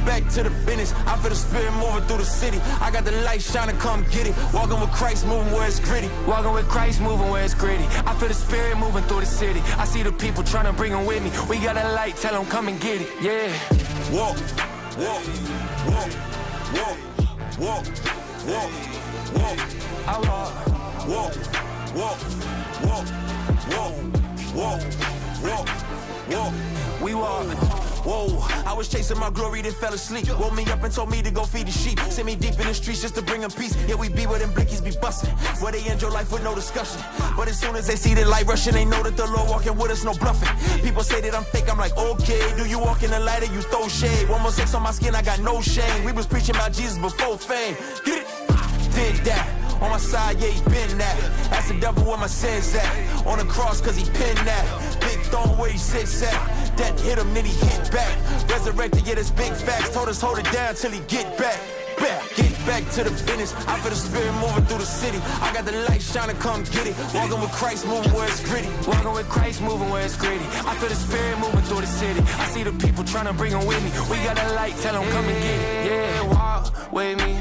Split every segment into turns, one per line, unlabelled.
Back to the business, I feel the spirit moving through the city. I got the light shining, come get it. Walking with Christ, moving where it's gritty. Walking with Christ, moving where it's gritty. I feel the spirit moving through the city. I see the people trying to bring them with me. We got a light, tell them come and get it. Yeah. Walk, walk, walk, walk, walk, walk, walk. I walk, walk, walk, walk, walk, walk, walk, walk. We walk. Whoa, I was chasing my glory, then fell asleep. Woke me up and told me to go feed the sheep. Sent me deep in the streets just to bring them peace. Yeah, we be where them blickies be bustin', where they enjoy life with no discussion. But as soon as they see the light rushing, they know that the Lord walking with us, no bluffing. People say that I'm fake, I'm like, okay. Do you walk in the light or you throw shade? 1 more sex on my skin, I got no shame. We was preaching about Jesus before fame. Get it? Did that. On my side, yeah, he been that. That's the devil where my sins at. On the cross, cause he pinned that. Big throne where he sits at. That hit him, then he hit back. Resurrected, yeah, that's big facts. Told us hold it down till he get back. Get back to the business. I feel the spirit moving through the city. I got the light shining, come get it. Walking with Christ, moving where it's gritty. Walking with Christ, moving where it's gritty. I feel the spirit moving through the city. I see the people trying to bring them with me. We got a light, tell them come and get it. Yeah, walk with me.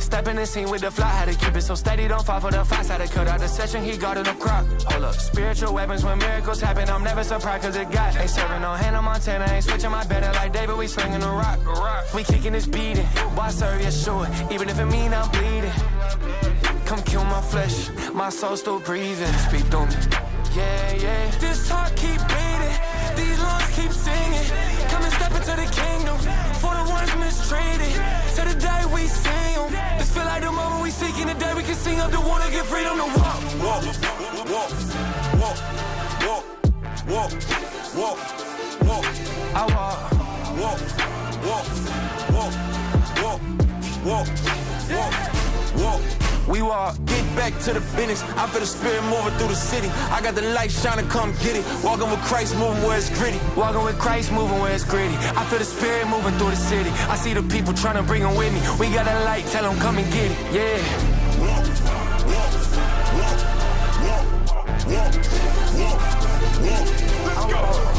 Step in the scene with the fly, had to keep it so steady, don't fall for the fox. Had to cut out the session, he got in the crop. Hold up, spiritual weapons when miracles happen. I'm never surprised cause it got. Ain't serving no Hannah Montana, ain't switching my better like David, we slinging the rock. We kicking this beating, boy I serve you sure. Even if it mean I'm bleeding. Come kill my flesh, my soul still breathing. Speak through me. Yeah, yeah. This heart keep beating, these lungs keep singing. Come and step into the kingdom, for the ones mistreated. Till the day we see them. This feel like the moment we seeking, the day we can sing up the water, get freedom to walk. Walk, walk, walk, walk, walk, walk, walk. I walk, walk, walk, walk, walk, walk, walk, walk. We walk, get back to the business. I feel the spirit moving through the city. I got the light shining, come get it. Walking with Christ, moving where it's gritty. Walking with Christ, moving where it's gritty. I feel the spirit moving through the city. I see the people trying to bring them with me. We got a light, tell them come and get it. Yeah. Walk, walk, walk, walk, walk, walk, walk. Let's go.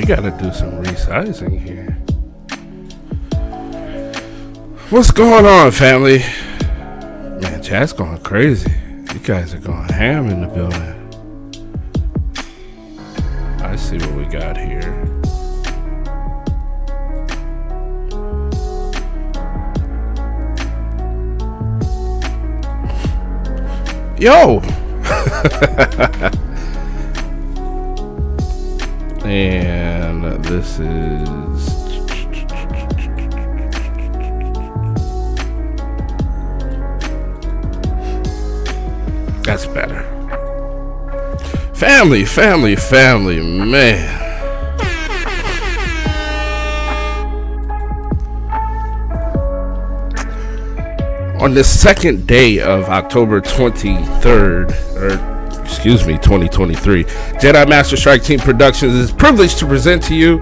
gotta do some resizing here. What's going on, family? Man, chat's going crazy. You guys are going ham in the building. I see what we got here. Yo! And this is... That's better. Family, man. On the second day of October 23rd, 2023, Jedi Master Strike Team Productions is privileged to present to you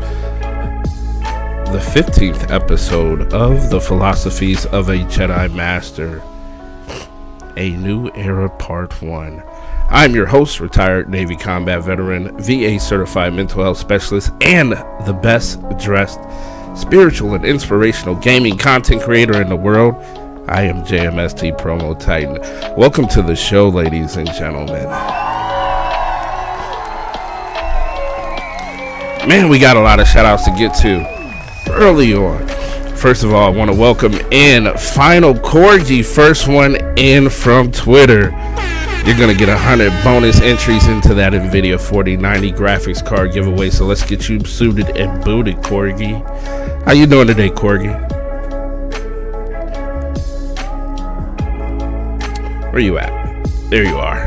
the 15th episode of the Philosophies of a Jedi Master, A New Era Part 1. I'm your host, retired Navy combat veteran, VA certified mental health specialist, and the best dressed spiritual and inspirational gaming content creator in the world. I am JMS T PromoTitan. Welcome to the show, ladies and gentlemen. Man, we got a lot of shout outs to get to early on. First of all, I want to welcome in Final Corgi, first one in from Twitter. You're going to get 100 bonus entries into that NVIDIA 4090 graphics card giveaway. So let's get you suited and booted, Corgi. How you doing today, Corgi? Where you at? There you are.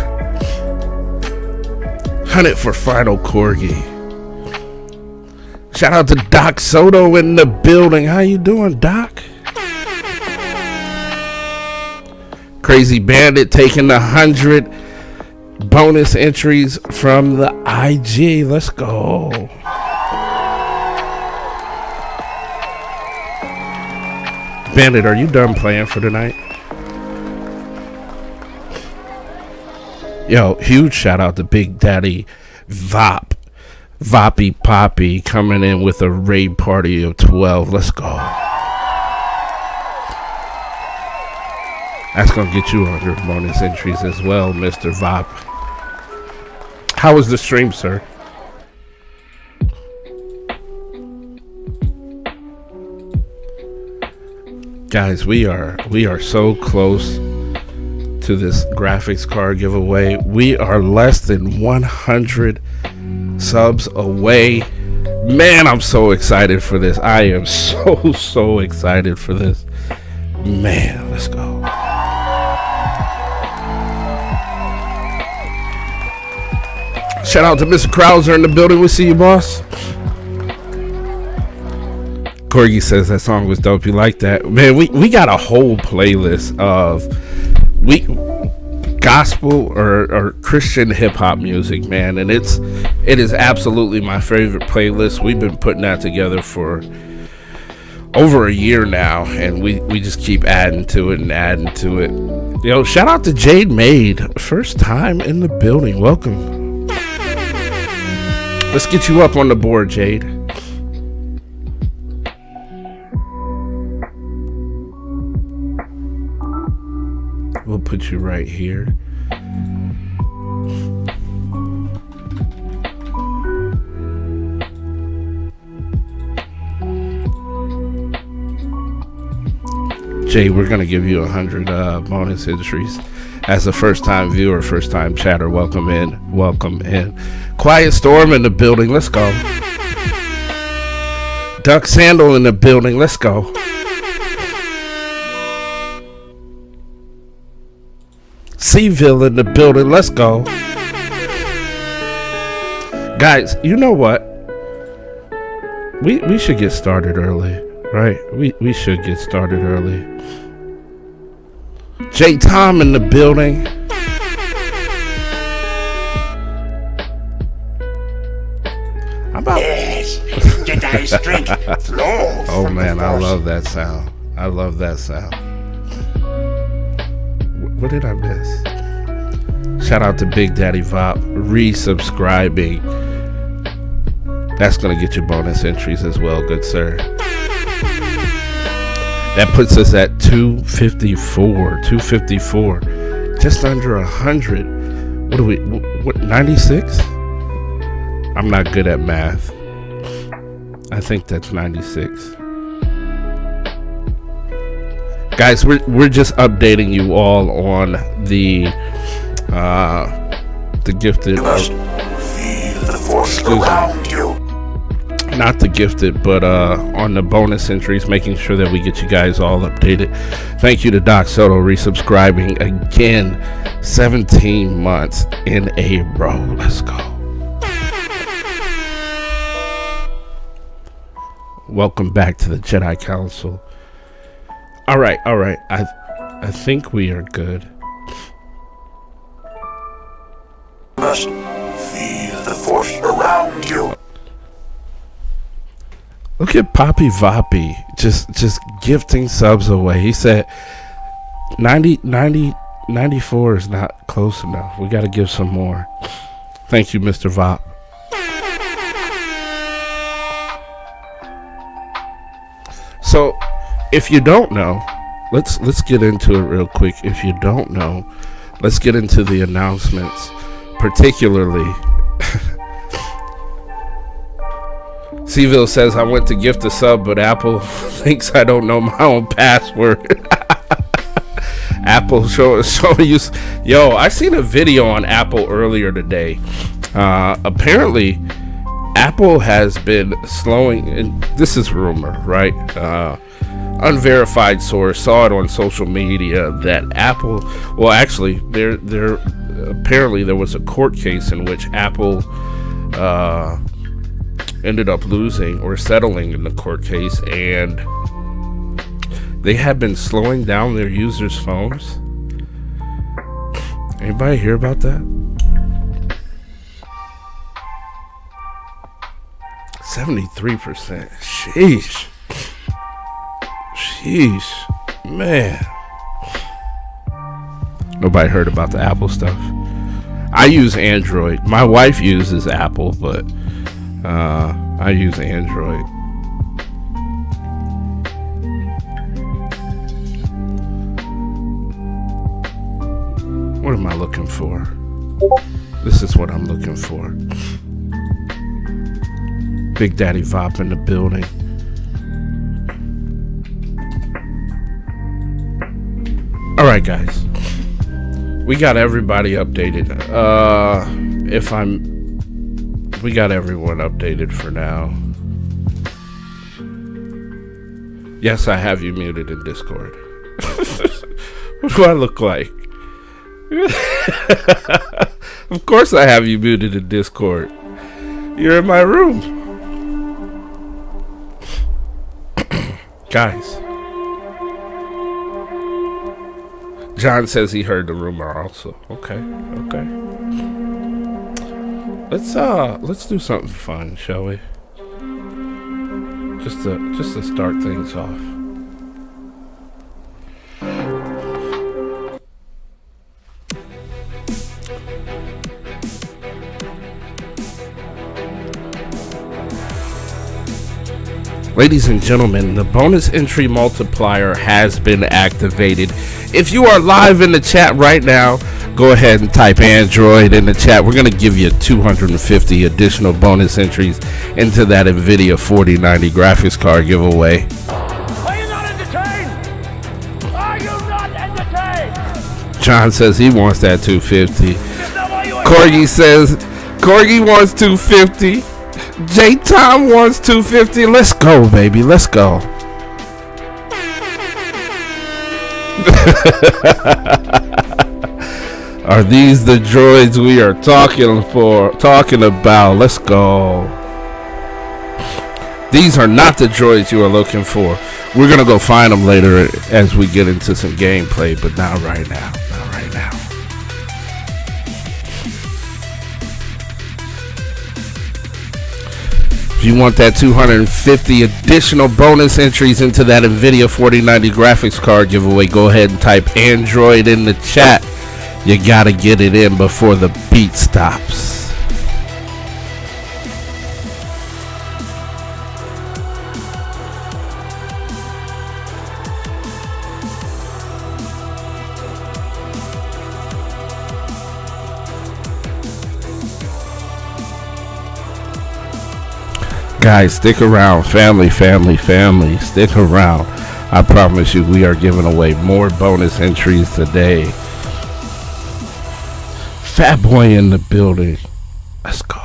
100 for Final Corgi. Shout out to Doc Soto in the building. How you doing, Doc? Crazy Bandit taking the 100 bonus entries from the IG. Let's go. Bandit, are you done playing for tonight? Yo, huge shout out to Big Daddy Voppy Poppy coming in with a raid party of 12. Let's go. That's gonna get you 100 bonus entries as well, Mr. Vop. How was the stream, sir? Guys, we are so close to this graphics card giveaway. We are less than 100 subs away. Man, I'm so excited for this. I am so excited for this. Man, let's go. Shout out to Mr. Krauser in the building. We'll see you, boss. Corgi says that song was dope. You like that? Man, we got a whole playlist of gospel or Christian hip hop music, man, and it is absolutely my favorite playlist. We've been putting that together for over a year now, and we just keep adding to it. Yo, shout out to Jade Maid, first time in the building. Welcome. Let's get you up on the board, Jade. We'll put you right here. Jay, we're going to give you 100 bonus entries. As a first-time viewer, first-time chatter, welcome in. Quiet Storm in the building, let's go. Duck Sandal in the building, let's go. Seaville in the building, let's go. Guys, you know what? We should get started early, right? We should get started early. J Tom in the building.
Yes, Jedi strength flows.
Oh man, I love that sound. What did I miss? Shout out to Big Daddy Vop resubscribing That's going to get you bonus entries as well, good sir. That puts us at 254. Just under 100. What do we, what 96? I'm not good at math. I think that's 96. Guys, we're just updating you all on the gifted.
You must feel the force around you.
Not the gifted, but on the bonus entries, making sure that we get you guys all updated. Thank you to Doc Soto resubscribing again, 17 months in a row. Let's go. Welcome back to the Jedi Council. All right. I think we are good.
You must feel the force around you.
Look at Poppy Voppy just gifting subs away. He said 94 is not close enough. We got to give some more. Thank you, Mr. Vop. So, if you don't know, let's get into it real quick. If you don't know, let's get into the announcements, particularly. Seville says, I went to gift a sub, but Apple thinks I don't know my own password. Apple showing you. Yo, I seen a video on Apple earlier today. Apparently, Apple has been slowing, and this is rumor, right? Unverified source saw it on social media that Apple, well, actually, there apparently there was a court case in which Apple ended up losing or settling in the court case, and they have been slowing down their users' phones. Anybody hear about that? 73%. Sheesh, man. Nobody heard about the Apple stuff. I use Android. My wife uses Apple, but I use Android. What am I looking for? This is what I'm looking for. Big Daddy Vop in the building. Alright, guys. We got everybody updated. We got everyone updated for now. Yes, I have you muted in Discord. What do I look like? Of course I have you muted in Discord. You're in my room. Guys. John says he heard the rumor also. Okay. Let's do something fun, shall we? Just to start things off. Ladies and gentlemen, the bonus entry multiplier has been activated. If you are live in the chat right now, go ahead and type Android in the chat. We're going to give you 250 additional bonus entries into that NVIDIA 4090 graphics card giveaway.
Are you not entertained? Are you not entertained?
John says he wants that 250.
Is that why you
Corgi says Corgi wants 250. J Tom wants 250. Let's go, baby. Let's go. Are these the droids we are talking about? Let's go. These are not the droids you are looking for. We're gonna go find them later as we get into some gameplay, but not right now. Not right now. If you want that 250 additional bonus entries into that NVIDIA 4090 graphics card giveaway, go ahead and type Android in the chat. You gotta get it in before the beat stops. Guys, stick around. Family, stick around. I promise you, we are giving away more bonus entries today. Fat Boy in the building. Let's go.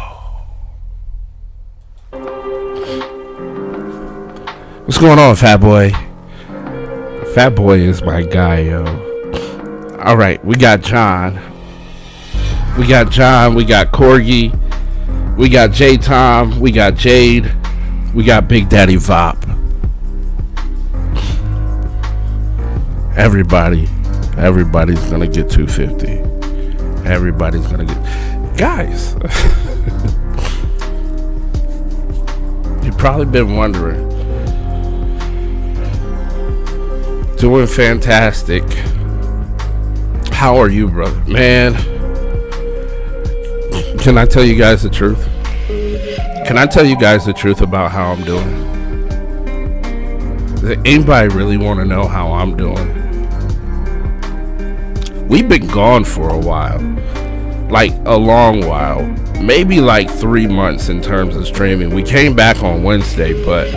What's going on, Fat Boy? Fat Boy is my guy, yo. Alright, we got John. We got Corgi. We got J-Tom. We got Jade. We got Big Daddy Vop. Everybody's gonna get 250. Everybody's gonna get... Guys, you've probably been wondering. Doing fantastic. How are you, brother? Man, can I tell you guys the truth? Can I tell you guys the truth about how I'm doing? Does anybody really want to know how I'm doing? We've been gone for a while. Like a long while. Maybe like 3 months in terms of streaming. We came back on Wednesday, but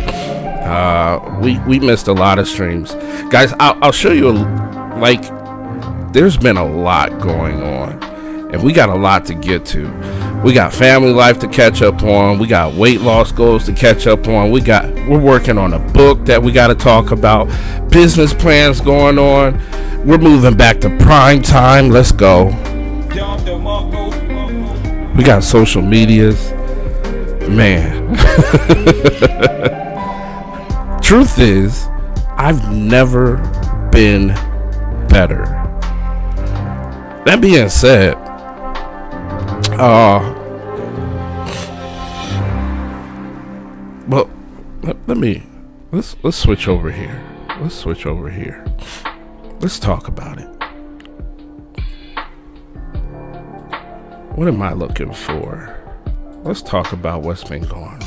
we missed a lot of streams. Guys, I'll show you, there's been a lot going on. And we got a lot to get to. We got family life to catch up on. We got weight loss goals to catch up on. We're working on a book that we got to talk about. Business plans going on. We're moving back to prime time. Let's go. We got social medias. Man. Truth is, I've never been better. That being said, well, let's switch over here. Let's talk about it. What am I looking for? Let's talk about what's been going on.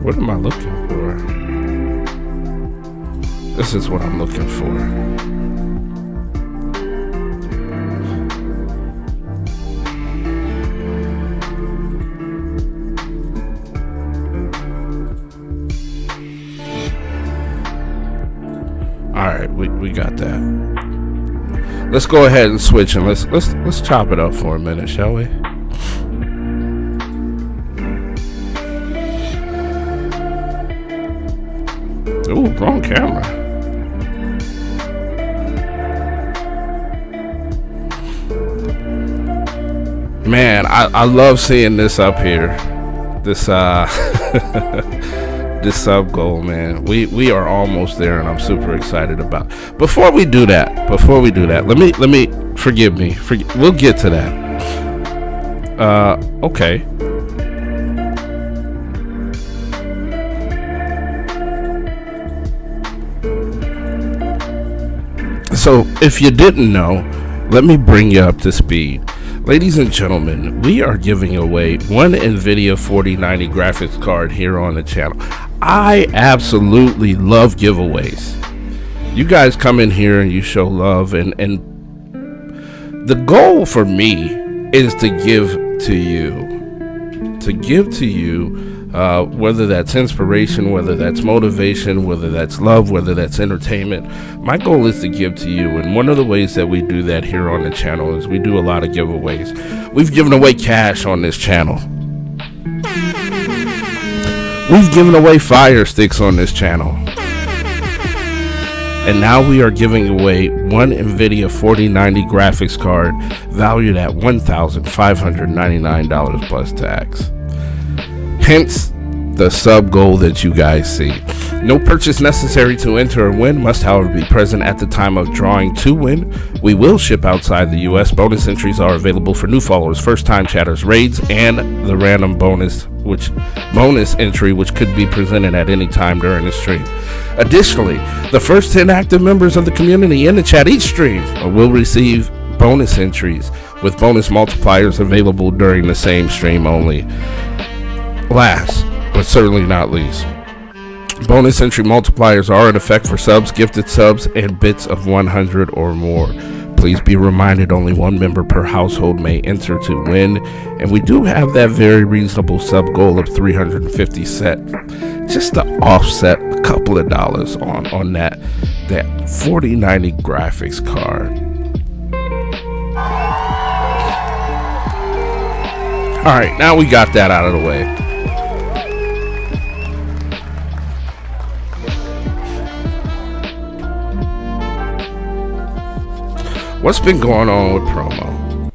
What am I looking for? This is what I'm looking for. Alright, we got that. Let's go ahead and switch and let's chop it up for a minute, shall we? Ooh, wrong camera. Man, I love seeing this up here. This this sub goal, man. We are almost there, and I'm super excited about. Before we do that, let me forgive me. We'll get to that. Okay. So, if you didn't know, let me bring you up to speed. Ladies and gentlemen, we are giving away one NVIDIA 4090 graphics card here on the channel. I absolutely love giveaways. You guys come in here and you show love, and the goal for me is to give to you. Whether that's inspiration, whether that's motivation, whether that's love, whether that's entertainment. My goal is to give to you, and one of the ways that we do that here on the channel is we do a lot of giveaways. We've given away cash on this channel. We've given away fire sticks on this channel. And now we are giving away one NVIDIA 4090 graphics card valued at $1,599 plus tax. Hence the sub goal that you guys see. No purchase necessary to enter or win, must however be present at the time of drawing to win. We will ship outside the US. Bonus entries are available for new followers, first time chatters, raids, and the random bonus entry which could be presented at any time during the stream. Additionally, the first 10 active members of the community in the chat each stream will receive bonus entries with bonus multipliers available during the same stream only. Last but certainly not least. Bonus entry multipliers are in effect for subs, gifted subs, and bits of 100 or more. Please be reminded only one member per household may enter to win, and we do have that very reasonable sub goal of 350 set, just to offset a couple of dollars on that 4090 graphics card. All right, now we got that out of the way. What's been going on with promo?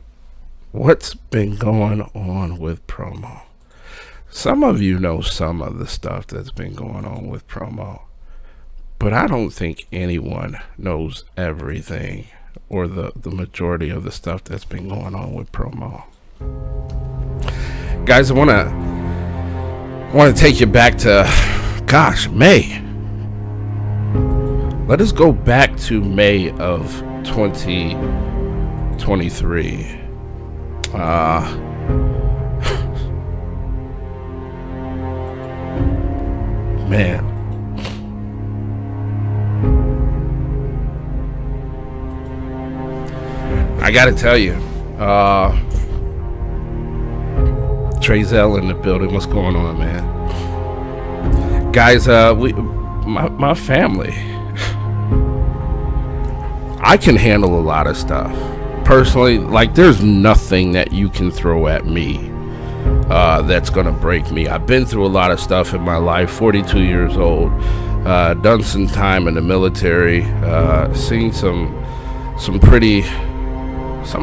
What's been going on with promo? Some of you know some of the stuff that's been going on with promo, but I don't think anyone knows everything or the majority of the stuff that's been going on with promo. Guys, I want to take you back to, May. Let us go back to May of 2023. Man, I gotta tell you, Trezell in the building. What's going on, man? Guys, my family, I can handle a lot of stuff. Personally, like, there's nothing that you can throw at me that's gonna break me. I've been through a lot of stuff in my life. 42 years old, done some time in the military, seen some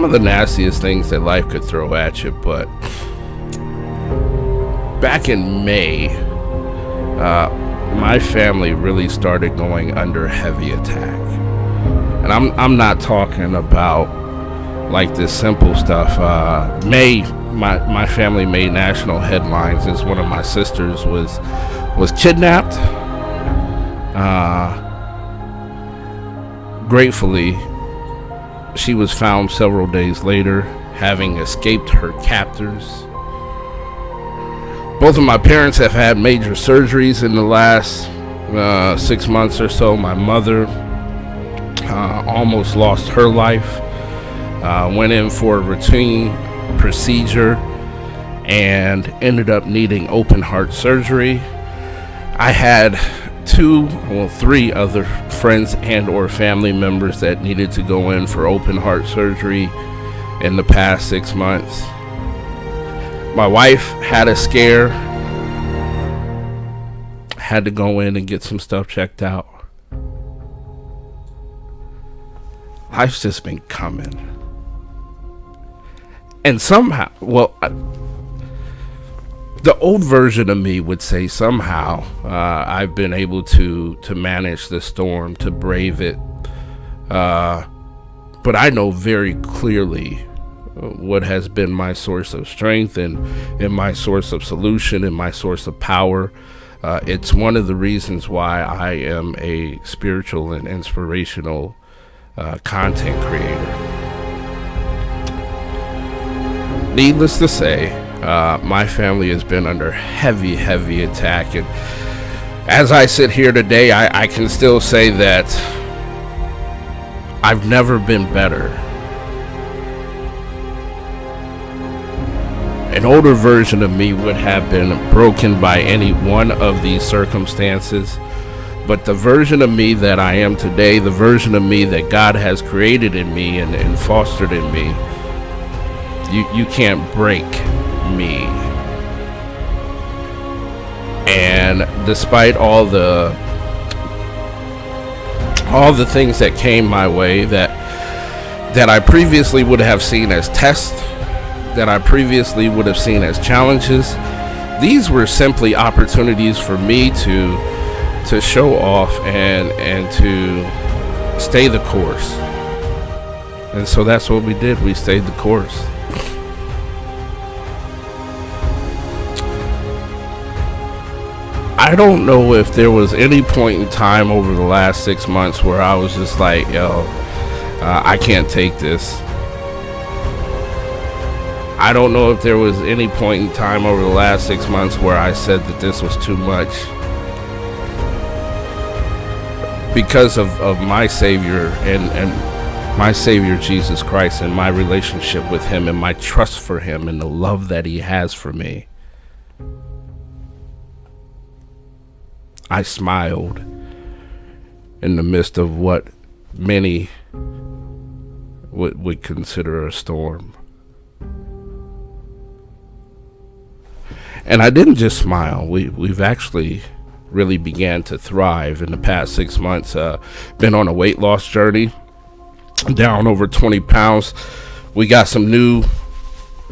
of the nastiest things that life could throw at you. But back in May, my family really started going under heavy attack. And I'm not talking about like this simple stuff. My family made national headlines as one of my sisters was kidnapped. Gratefully, she was found several days later, having escaped her captors. Both of my parents have had major surgeries in the last 6 months or so. My mother almost lost her life. Went in for a routine procedure and ended up needing open heart surgery. I had 3 other friends and or family members that needed to go in for open heart surgery in the past 6 months. My wife had a scare, had to go in and get some stuff checked out. Life's just been coming. And somehow, the old version of me would say somehow I've been able to manage the storm, to brave it. But I know very clearly what has been my source of strength and my source of solution and my source of power. It's one of the reasons why I am a spiritual and inspirational content creator. Needless to say, my family has been under heavy attack, and as I sit here today, I can still say that I've never been better. An older version of me would have been broken by any one of these circumstances, but the version of me that I am today, the version of me that God has created in me and fostered in me, you can't break me. And despite all the things that came my way that I previously would have seen as tests, that I previously would have seen as challenges, these were simply opportunities for me to show off and to stay the course. And so that's what we did. We stayed the course. I don't know if there was any point in time over the last 6 months where I was just like, I can't take this. I don't know if there was any point in time over the last 6 months where I said that this was too much. Because of my Savior and my Savior Jesus Christ and my relationship with Him and my trust for Him and the love that He has for me, I smiled in the midst of what many would consider a storm. And I didn't just smile. We've actually really began to thrive in the past 6 months. Been on a weight loss journey, down over 20 pounds. We got some new,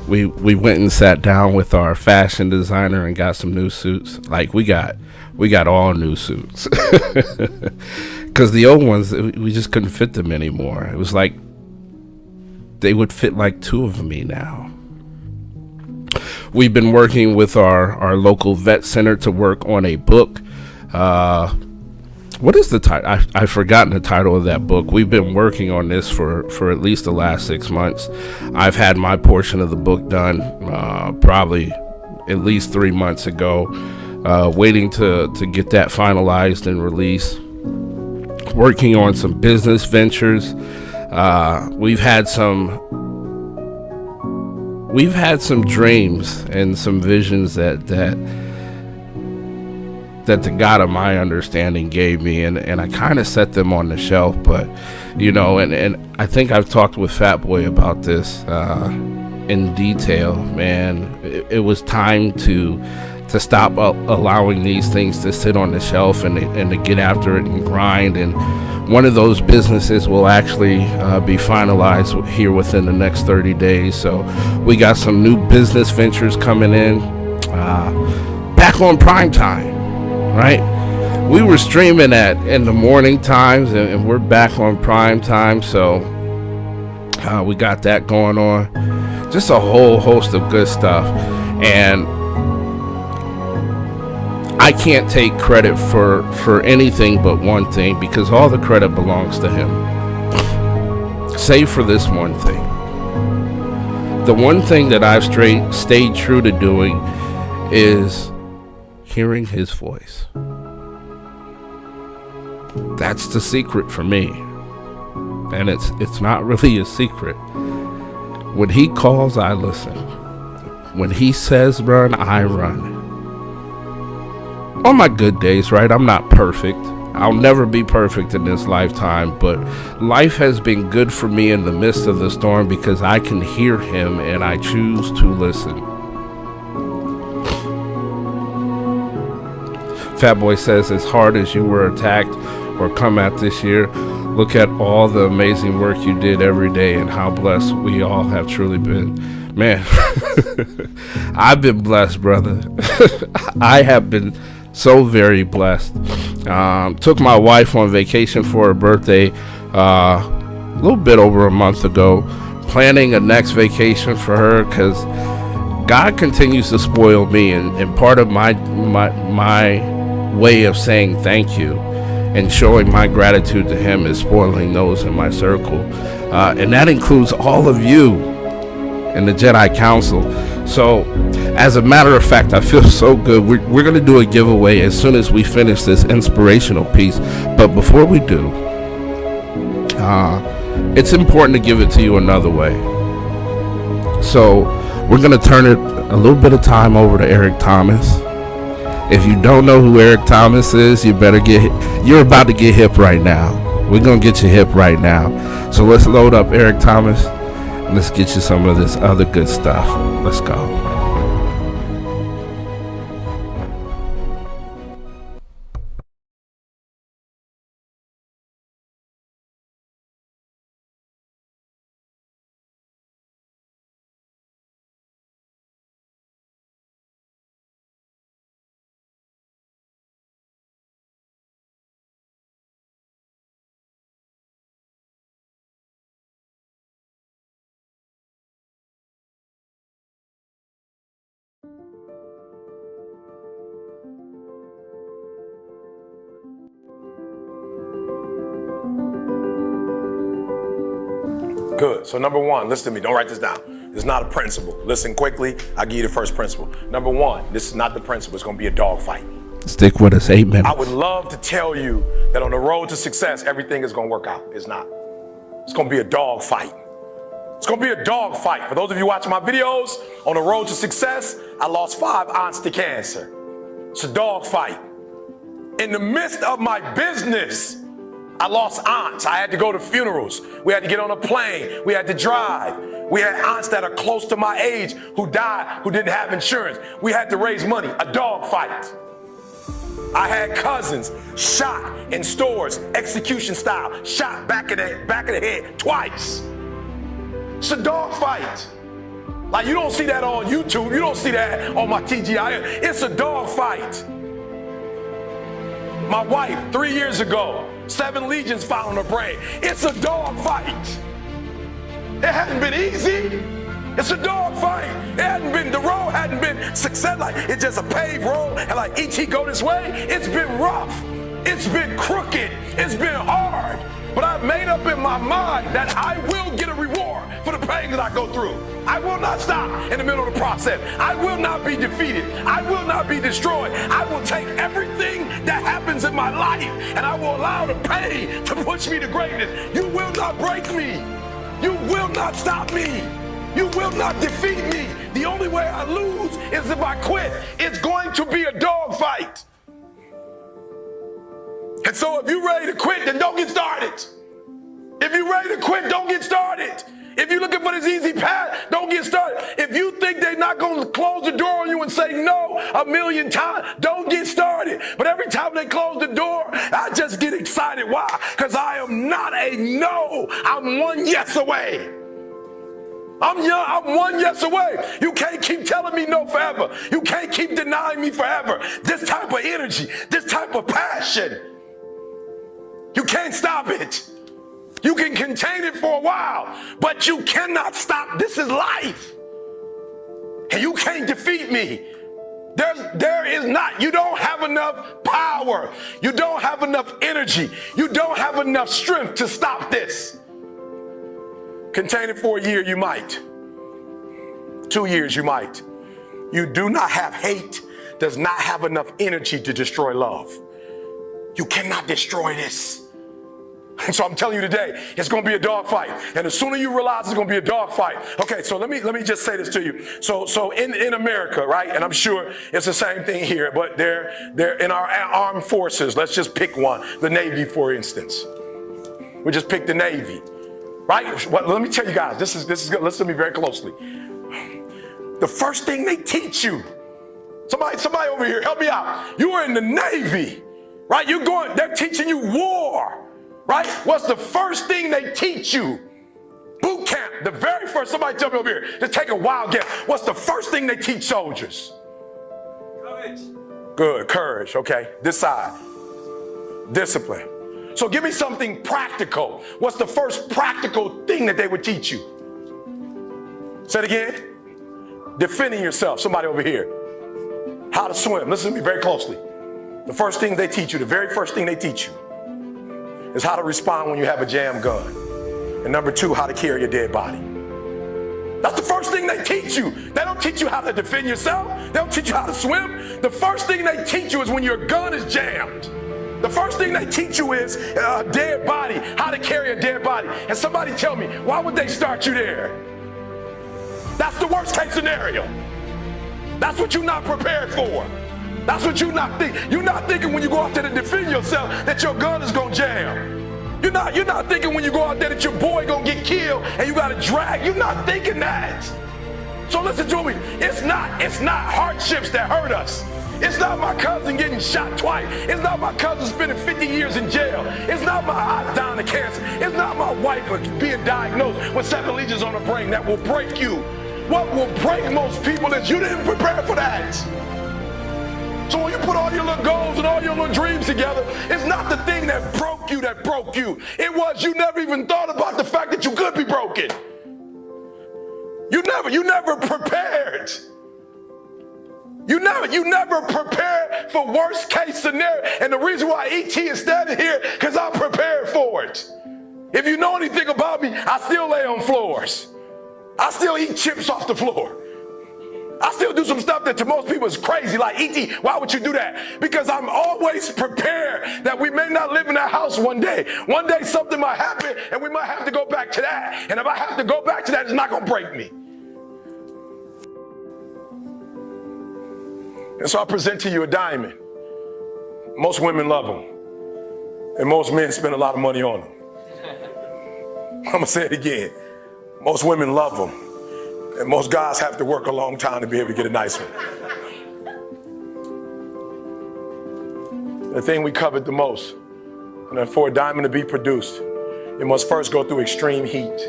we went and sat down with our fashion designer and got some new suits. Like we got all new suits. Because the old ones, we just couldn't fit them anymore. It was like they would fit like two of me now. We've been working with our local vet center to work on a book. What is the title? I've forgotten the title of that book. We've been working on this for at least the last 6 months. I've had my portion of the book done probably at least 3 months ago. Waiting to get that finalized and released. Working on some business ventures. We've had some dreams and some visions that the God of my understanding gave me, and I kind of set them on the shelf. But you know, and I think I've talked with Fat Boy about this in detail. Man, it was time to stop allowing these things to sit on the shelf and to get after it and grind. And one of those businesses will actually be finalized here within the next 30 days. So we got some new business ventures coming in, back on prime time, right? We were streaming in the morning times, and we're back on prime time. So we got that going on. Just a whole host of good stuff. And I can't take credit for anything but one thing, because all the credit belongs to Him. Save for this one thing. The one thing that I've stayed true to doing is hearing His voice. That's the secret for me. And it's not really a secret. When He calls, I listen. When He says run, I run. On my good days, right? I'm not perfect. I'll never be perfect in this lifetime, but life has been good for me in the midst of the storm because I can hear Him and I choose to listen. Fat Boy says, as hard as you were attacked or come at this year, look at all the amazing work you did every day and how blessed we all have truly been. Man, I've been blessed, brother. I have been so very blessed. Took my wife on vacation for her birthday a little bit over a month ago. Planning a next vacation for her because God continues to spoil me, and part of my way of saying thank you and showing my gratitude to Him is spoiling those in my circle, and that includes all of you in the Jedi Council. So, as a matter of fact, I feel so good. We're going to do a giveaway as soon as we finish this inspirational piece. But before we do, it's important to give it to you another way. So, we're going to turn it a little bit of time over to Eric Thomas. If you don't know who Eric Thomas is, you're about to get hip right now. We're going to get you hip right now. So, let's load up Eric Thomas. Let's get you some of this other good stuff. Let's go.
Good. So number one, listen to me. Don't write this down. It's not a principle. Listen quickly. I'll give you the first principle. Number one, this is not the principle. It's going to be a dog fight.
Stick with us, 8 minutes.
I would love to tell you that on the road to success, everything is going to work out. It's not. It's going to be a dog fight. It's going to be a dog fight. For those of you watching my videos, on the road to success, I lost 5 aunts to cancer. It's a dog fight. In the midst of my business, I lost aunts. I had to go to funerals. We had to get on a plane. We had to drive. We had aunts that are close to my age who died, who didn't have insurance. We had to raise money. A dog fight. I had cousins shot in stores, execution style, shot back of the head twice. It's a dog fight. Like, you don't see that on YouTube. You don't see that on my TGI. It's a dog fight. My wife, 3 years ago, 7 legions found on her brain. It's a dog fight. It hadn't been easy. It's a dog fight. It hadn't been, the road hadn't been success. Like, it's just a paved road and like E.T. go this way. It's been rough. It's been crooked. It's been hard. But I've made up in my mind that I will get a reward for the pain that I go through. I will not stop in the middle of the process. I will not be defeated. I will not be destroyed. I will take everything that happens in my life and I will allow the pain to push me to greatness. You will not break me. You will not stop me. You will not defeat me. The only way I lose is if I quit. It's going to be a dog fight. And so if you're ready to quit, then don't get started. If you're ready to quit, don't get started. If you're looking for this easy path, don't get started. If you think they're not going to close the door on you and say no 1,000,000 times, don't get started. But every time they close the door, I just get excited. Why? Because I am not a no. I'm one yes away. I'm young, I'm one yes away. You can't keep telling me no forever. You can't keep denying me forever. This type of energy, this type of passion, you can't stop it. You can contain it for a while, but you cannot stop. This is life. And you can't defeat me. There is not. You don't have enough power. You don't have enough energy. You don't have enough strength to stop this. Contain it for a year, you might. 2 years, you might. You do not have hate, does not have enough energy to destroy love. You cannot destroy this. And so I'm telling you today, it's going to be a dog fight. And the sooner you realize it's going to be a dog fight. Okay, so let me just say this to you. So in America, right, and I'm sure it's the same thing here, but they're in our armed forces. Let's just pick one, the Navy, for instance. We just pick the Navy, right? Well, let me tell you guys, this is good. Listen to me very closely. The first thing they teach you, somebody over here, help me out. You are in the Navy, right? They're teaching you war. Right? What's the first thing they teach you? Boot camp, the very first, somebody tell me over here, just take a wild guess. What's the first thing they teach soldiers? Courage. Good, courage, okay. This side, discipline. So give me something practical. What's the first practical thing that they would teach you? Say it again. Defending yourself, somebody over here. How to swim, listen to me very closely. The first thing they teach you, the very first thing they teach you, is how to respond when you have a jam gun. And number 2, how to carry a dead body. That's the first thing they teach you. They don't teach you how to defend yourself. They don't teach you how to swim. The first thing they teach you is when your gun is jammed. The first thing they teach you is a dead body, how to carry a dead body. And somebody tell me, why would they start you there? That's the worst case scenario. That's what you're not prepared for. That's what you're not thinking. You're not thinking when you go out there to defend yourself that your gun is gonna jam. You're not thinking when you go out there that your boy gonna get killed and you gotta drag. You're not thinking that. So listen to me. It's not hardships that hurt us. It's not my cousin getting shot twice. It's not my cousin spending 50 years in jail. It's not my aunt dying of cancer. It's not my wife being diagnosed with 7 legions on her brain that will break you. What will break most people is you didn't prepare for that. So when you put all your little goals and all your little dreams together, it's not the thing that broke you. It was you never even thought about the fact that you could be broken. You never prepared. You never prepared for worst case scenario. And the reason why E.T. is standing here, because I'm prepared for it. If you know anything about me, I still lay on floors. I still eat chips off the floor. I still do some stuff that to most people is crazy, like E.T., why would you do that? Because I'm always prepared that we may not live in that house one day. One day something might happen and we might have to go back to that. And if I have to go back to that, it's not gonna break me. And so I present to you a diamond. Most women love them. And most men spend a lot of money on them. I'm gonna say it again. Most women love them. And most guys have to work a long time to be able to get a nice one. The thing we covet the most, and for a diamond to be produced, it must first go through extreme heat.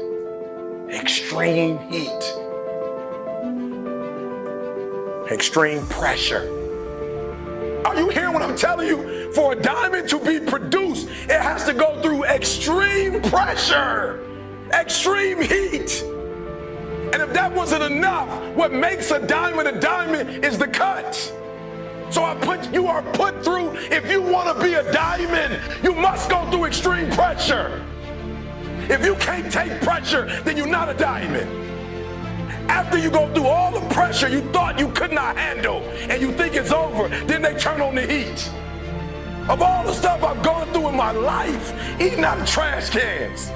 Extreme heat. Extreme pressure. Are you hearing what I'm telling you? For a diamond to be produced, it has to go through extreme pressure, extreme heat. And if that wasn't enough, what makes a diamond is the cut. So you are put through, if you want to be a diamond, you must go through extreme pressure. If you can't take pressure, then you're not a diamond. After you go through all the pressure you thought you could not handle and you think it's over, then they turn on the heat. Of all the stuff I've gone through in my life, eating out of trash cans,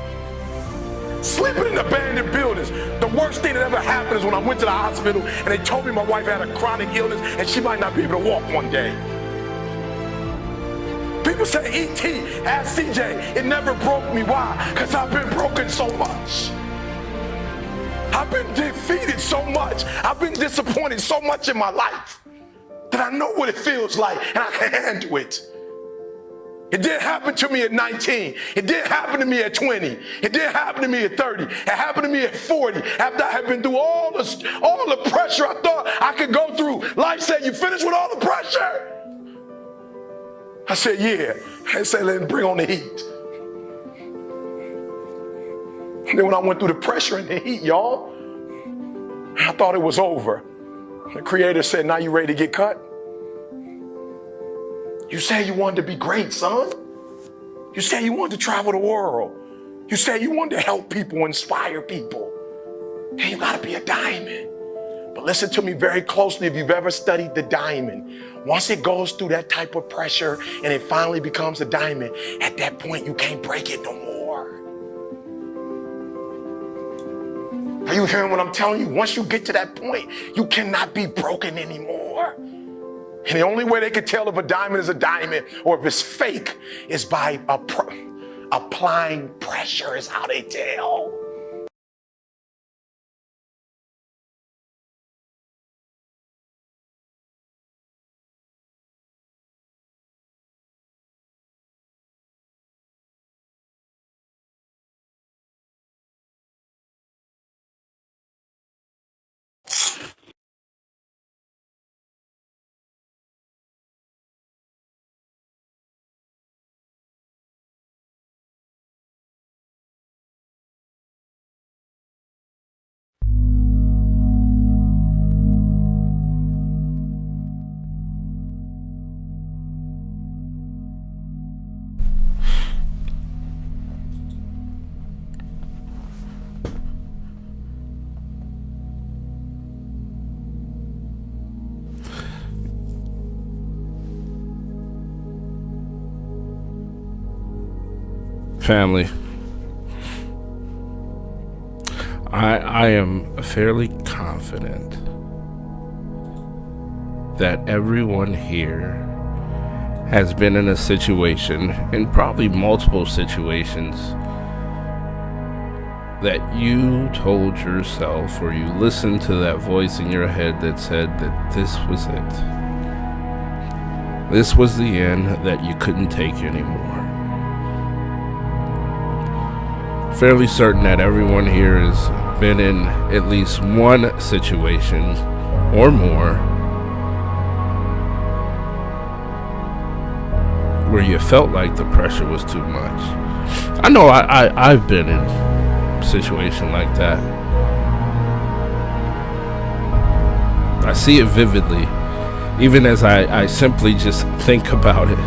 sleeping in abandoned buildings. The worst thing that ever happened is when I went to the hospital and they told me my wife had a chronic illness and she might not be able to walk one day. People say, E.T., ask CJ, it never broke me. Why? Because I've been broken so much. I've been defeated so much. I've been disappointed so much in my life that I know what it feels like and I can handle it. It didn't happen to me at 19. It didn't happen to me at 20. It didn't happen to me at 30. It happened to me at 40. After I had been through all the pressure I thought I could go through. Life said, you finished with all the pressure? I said, yeah. I said, let's bring on the heat. And then when I went through the pressure and the heat, y'all, I thought it was over. The Creator said, now you ready to get cut? You said you wanted to be great, son. You said you wanted to travel the world. You said you wanted to help people, inspire people. Then you gotta be a diamond. But listen to me very closely if you've ever studied the diamond. Once it goes through that type of pressure and it finally becomes a diamond, at that point you can't break it no more. Are you hearing what I'm telling you? Once you get to that point, you cannot be broken anymore. And the only way they can tell if a diamond is a diamond or if it's fake is by applying pressure is how they tell.
Family, I am fairly confident that everyone here has been in a situation, and probably multiple situations, that you told yourself or you listened to that voice in your head that said that this was it. This was the end, that you couldn't take anymore. Fairly certain that everyone here has been in at least one situation or more where you felt like the pressure was too much. I know I've been in a situation like that. I see it vividly, even as I simply just think about it.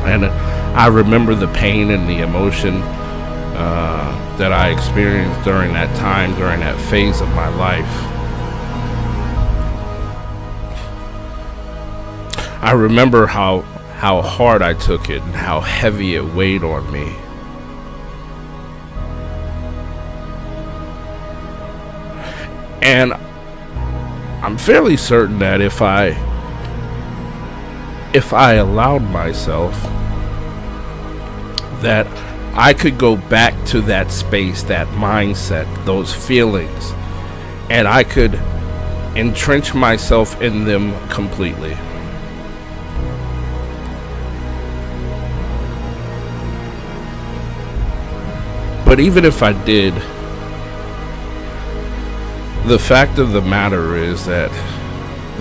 And I remember the pain and the emotion that I experienced during that time, during that phase of my life. I remember how hard I took it and how heavy it weighed on me. And I'm fairly certain that if I allowed myself, that I could go back to that space, that mindset, those feelings, and I could entrench myself in them completely. But even if I did, the fact of the matter is that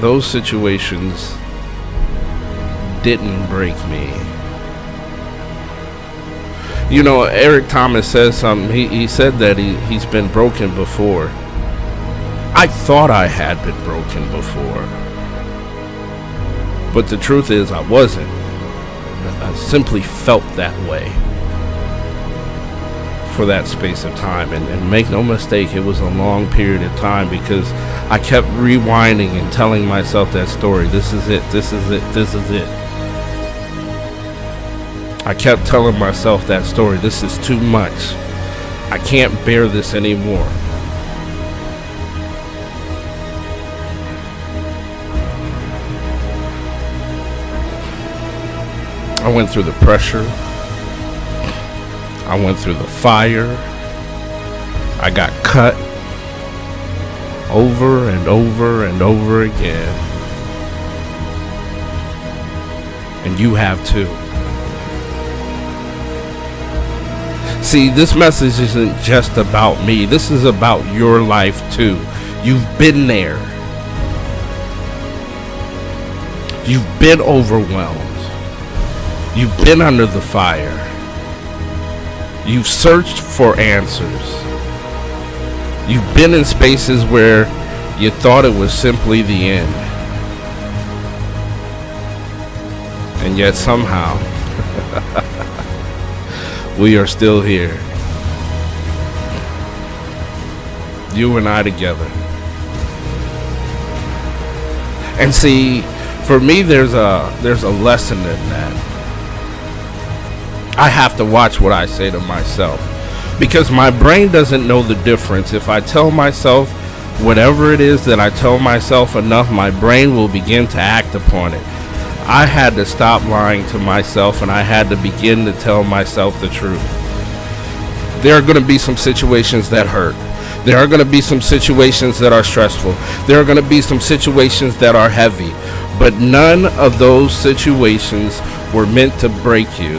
those situations didn't break me. You know, Eric Thomas says something. He said that he's been broken before. I thought I had been broken before. But the truth is I wasn't. I simply felt that way for that space of time. And make no mistake, it was a long period of time because I kept rewinding and telling myself that story. This is it. This is it. This is it. I kept telling myself that story. This is too much. I can't bear this anymore. I went through the pressure. I went through the fire. I got cut over and over and over again. And you have too. See, this message isn't just about me. This is about your life too. You've been there. You've been overwhelmed. You've been under the fire. You've searched for answers. You've been in spaces where you thought it was simply the end. And yet somehow we are still here. You and I together. And see, for me there's a lesson in that. I have to watch what I say to myself, because my brain doesn't know the difference. If I tell myself whatever it is that I tell myself enough, my brain will begin to act upon it. I had to stop lying to myself, and I had to begin to tell myself the truth. There are going to be some situations that hurt. There are going to be some situations that are stressful. There are going to be some situations that are heavy. But none of those situations were meant to break you.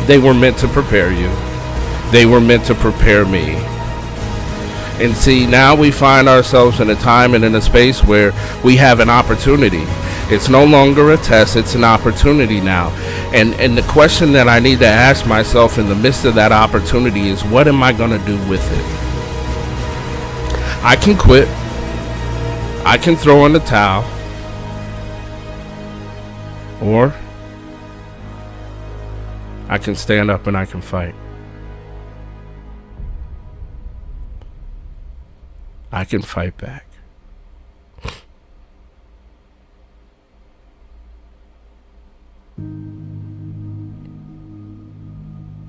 They were meant to prepare you. They were meant to prepare me. And see, now we find ourselves in a time and in a space where we have an opportunity. It's no longer a test, it's an opportunity now. And the question that I need to ask myself in the midst of that opportunity is, what am I going to do with it? I can quit. I can throw in the towel. Or I can stand up and I can fight. I can fight back.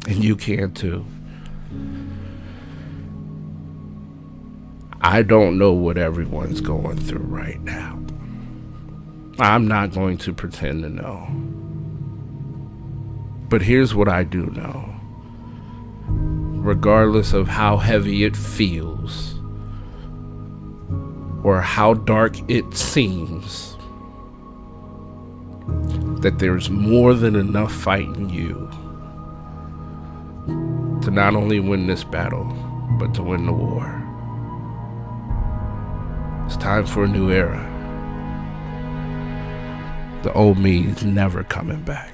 And you can too. I don't know what everyone's going through right now. I'm not going to pretend to know. But here's what I do know. Regardless of how heavy it feels, or how dark it seems, that there's more than enough fight in you to not only win this battle, but to win the war. It's time for a new era. The old me is never coming back.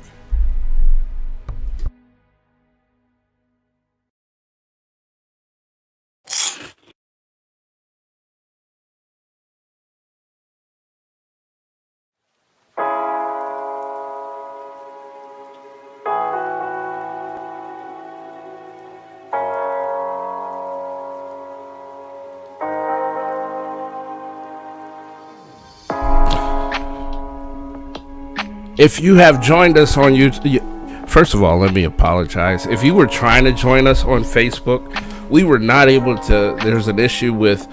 if you have joined us on YouTube, first of all, let me apologize. If you were trying to join us on Facebook, we were not able to. There's an issue with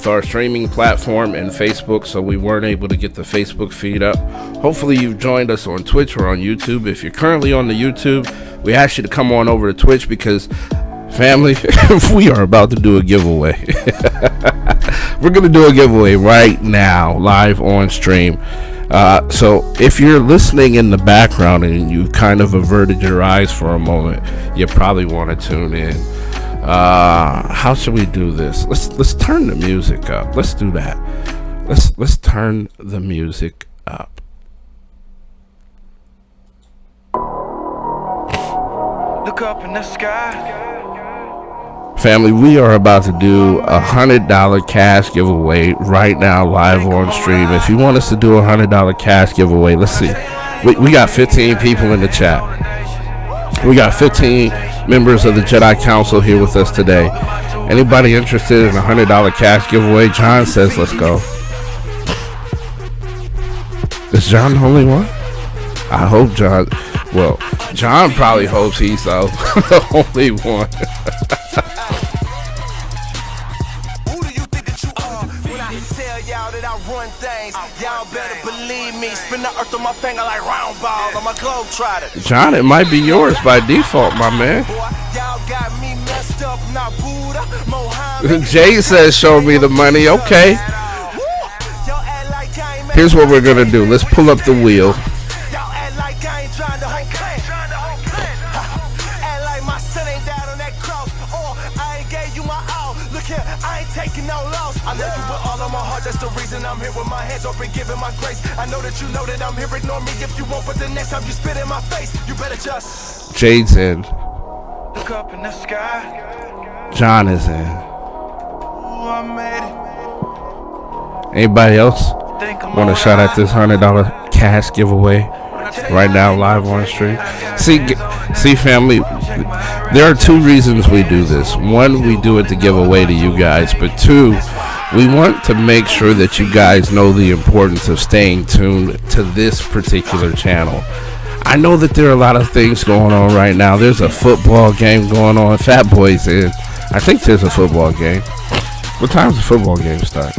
our streaming platform and Facebook, so we weren't able to get the Facebook feed up. Hopefully you've joined us on Twitch or on YouTube. If you're currently on the YouTube, we ask you to come on over to Twitch because, family, we are about to do a giveaway. We're going to do a giveaway right now, live on stream. So if you're listening in the background and you kind of averted your eyes for a moment, you probably want to tune in. How should we do this? Let's turn the music up. Let's do that. Let's turn the music up.
Look up in the sky.
Family, we are about to do a $100 cash giveaway right now, live on stream. If you want us to do a $100 cash giveaway, let's see. We got 15 people in the chat. We got 15 members of the Jedi Council here with us today. Anybody interested in a $100 cash giveaway? John says let's go. Is John the only one? I hope John. Well, John probably hopes he's the only one. John, it might be yours by default, my man. Jay says show me the money. Okay. Here's what we're gonna do. Let's pull up the wheel.
That's the reason I'm here with my hands open, giving my grace. I know that you know that I'm here. Ignore me if you won't, but the next time you spit in my face, you better just.
Jade's in.
Look up in the sky.
John is in.
Ooh, I made it.
Anybody else want to shout out this $100 cash giveaway right now, live on stream? See, family. There are two reasons we do this. One, we do it to give away to you guys, but two, we want to make sure that you guys know the importance of staying tuned to this particular channel. I know that there are a lot of things going on right now. There's a football game going on. Fat Boy's in. I think there's a football game. What time does the football game start?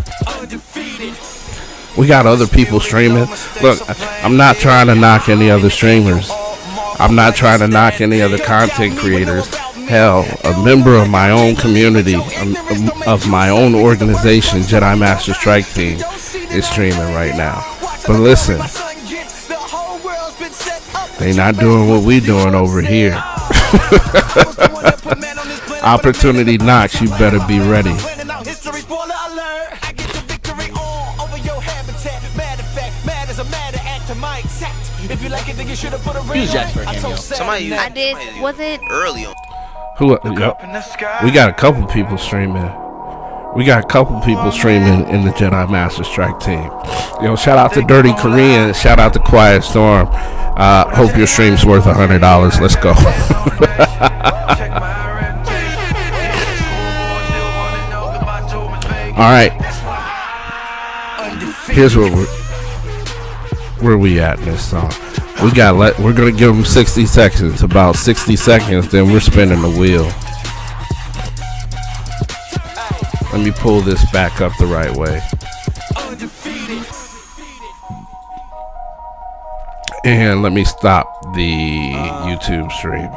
We got other people streaming. Look, I'm not trying to knock any other streamers. I'm not trying to knock any other content creators. Hell, a member of my own community, of my own organization, Jedi Master Strike Team, is streaming right now. But listen, they not doing what we doing over here. Opportunity knocks, you better be ready.
Use Jack for a cameo.
Somebody
I did. Was it
early on.
Yep. We got a couple people streaming. We got a couple people streaming in the Jedi Master Strike Team. Yo, shout out to Dirty Korean. Shout out to Quiet Storm. Hope your stream's worth $100. Let's go. All right. Here's where we at in this song. We're gonna give them 60 seconds. About 60 seconds, then we're spinning the wheel. Let me pull this back up the right way. And let me stop the YouTube stream.